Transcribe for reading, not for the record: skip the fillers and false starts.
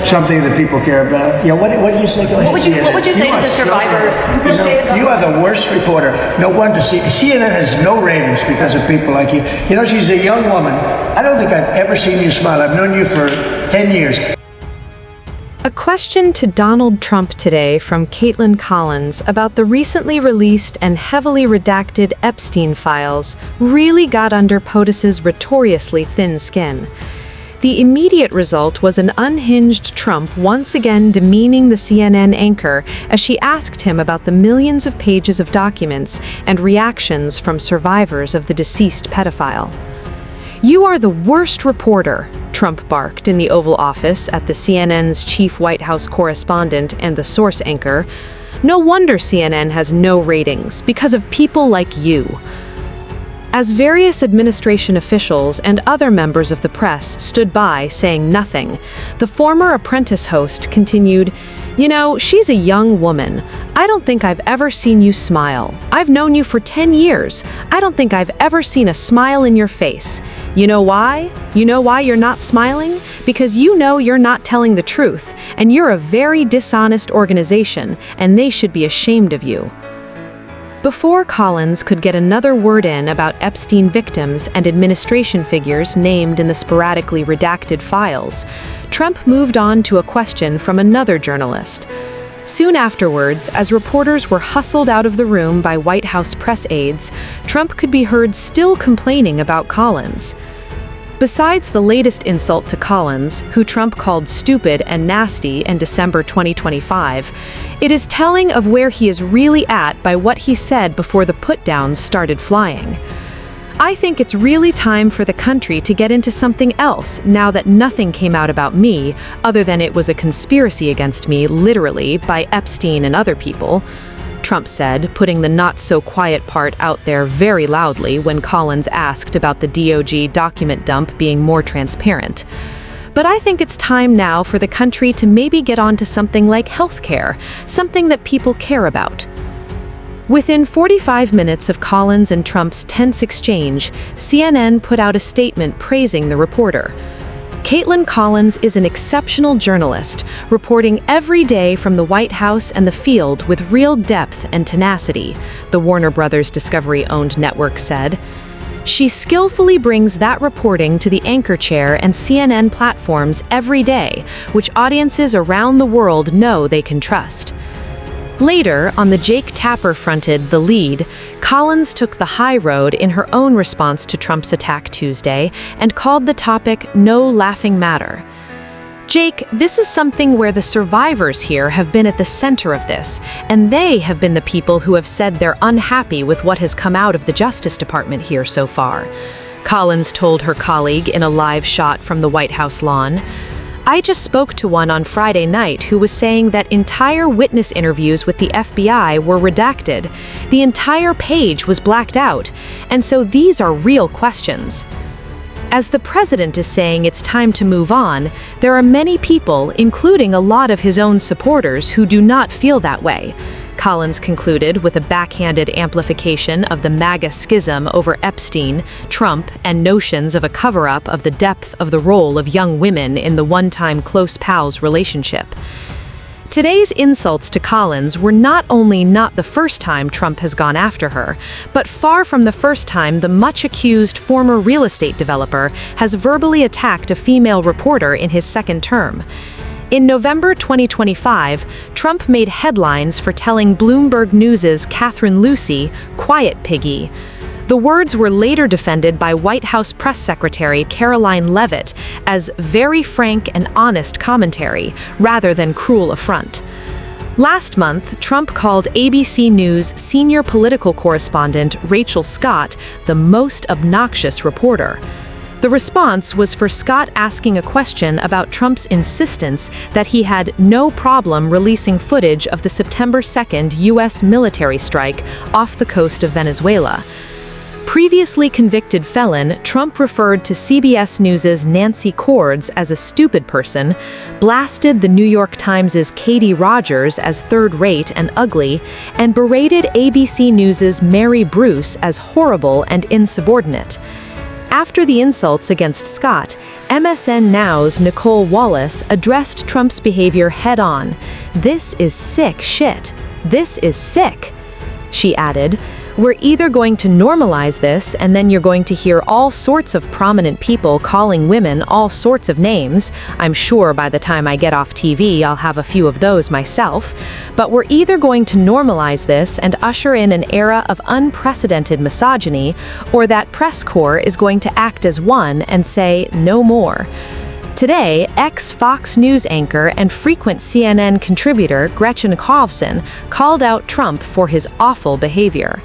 something that people care about. Yeah, what do you say? What would you say to the survivors? You are the worst reporter. No wonder CNN has no ratings because of people like you. You know, she's a young woman. I don't think I've ever seen you smile. I've known you for 10 years. A question to Donald Trump today from Kaitlan Collins about the recently released and heavily redacted Epstein files really got under POTUS's notoriously thin skin. The immediate result was an unhinged Trump once again demeaning the CNN anchor as she asked him about the millions of pages of documents and reactions from survivors of the deceased pedophile. "You are the worst reporter," Trump barked in the Oval Office at the CNN's chief White House correspondent and the source anchor. "No wonder CNN has no ratings, because of people like you." As various administration officials and other members of the press stood by saying nothing, the former Apprentice host continued, "You know, she's a young woman. I don't think I've ever seen you smile. I've known you for 10 years. I don't think I've ever seen a smile in your face. You know why? You know why you're not smiling? Because you know you're not telling the truth, and you're a very dishonest organization, and they should be ashamed of you." Before Collins could get another word in about Epstein victims and administration figures named in the sporadically redacted files, Trump moved on to a question from another journalist. Soon afterwards, as reporters were hustled out of the room by White House press aides, Trump could be heard still complaining about Collins. Besides the latest insult to Collins, who Trump called stupid and nasty in December 2025, it is telling of where he is really at by what he said before the put-downs started flying. "I think it's really time for the country to get into something else now that nothing came out about me, other than it was a conspiracy against me, literally, by Epstein and other people," Trump said, putting the not-so-quiet part out there very loudly when Collins asked about the DOJ document dump being more transparent. "But I think it's time now for the country to maybe get onto something like healthcare, something that people care about." Within 45 minutes of Collins and Trump's tense exchange, CNN put out a statement praising the reporter. Kaitlan Collins is an exceptional journalist, reporting every day from the White House and the field with real depth and tenacity, the Warner Brothers Discovery-owned network said. "She skillfully brings that reporting to the anchor chair and CNN platforms every day, which audiences around the world know they can trust." Later, on the Jake Tapper-fronted The Lead, Collins took the high road in her own response to Trump's attack Tuesday and called the topic "no laughing matter." "Jake, this is something where the survivors here have been at the center of this, and they have been the people who have said they're unhappy with what has come out of the Justice Department here so far," Collins told her colleague in a live shot from the White House lawn. "I just spoke to one on Friday night who was saying that entire witness interviews with the FBI were redacted. The entire page was blacked out, and so these are real questions." As the president is saying it's time to move on, there are many people, including a lot of his own supporters, who do not feel that way, Collins concluded with a backhanded amplification of the MAGA schism over Epstein, Trump, and notions of a cover-up of the depth of the role of young women in the one-time close pals relationship. Today's insults to Collins were not only not the first time Trump has gone after her, but far from the first time the much-accused former real estate developer has verbally attacked a female reporter in his second term. In November 2025, Trump made headlines for telling Bloomberg News' Catherine Lucy, "Quiet piggy." The words were later defended by White House Press Secretary Caroline Leavitt as very frank and honest commentary, rather than cruel affront. Last month, Trump called ABC News senior political correspondent Rachel Scott the most obnoxious reporter. The response was for Scott asking a question about Trump's insistence that he had no problem releasing footage of the September 2nd U.S. military strike off the coast of Venezuela. Previously convicted felon, Trump referred to CBS News' Nancy Cordes as a stupid person, blasted the New York Times' Katie Rogers as third-rate and ugly, and berated ABC News' Mary Bruce as horrible and insubordinate. After the insults against Scott, MSN Now's Nicole Wallace addressed Trump's behavior head-on. "This is sick shit. This is sick." She added, "We're either going to normalize this and then you're going to hear all sorts of prominent people calling women all sorts of names. I'm sure by the time I get off TV, I'll have a few of those myself. But we're either going to normalize this and usher in an era of unprecedented misogyny, or that press corps is going to act as one and say no more." Today, ex-Fox News anchor and frequent CNN contributor Gretchen Carlson called out Trump for his awful behavior.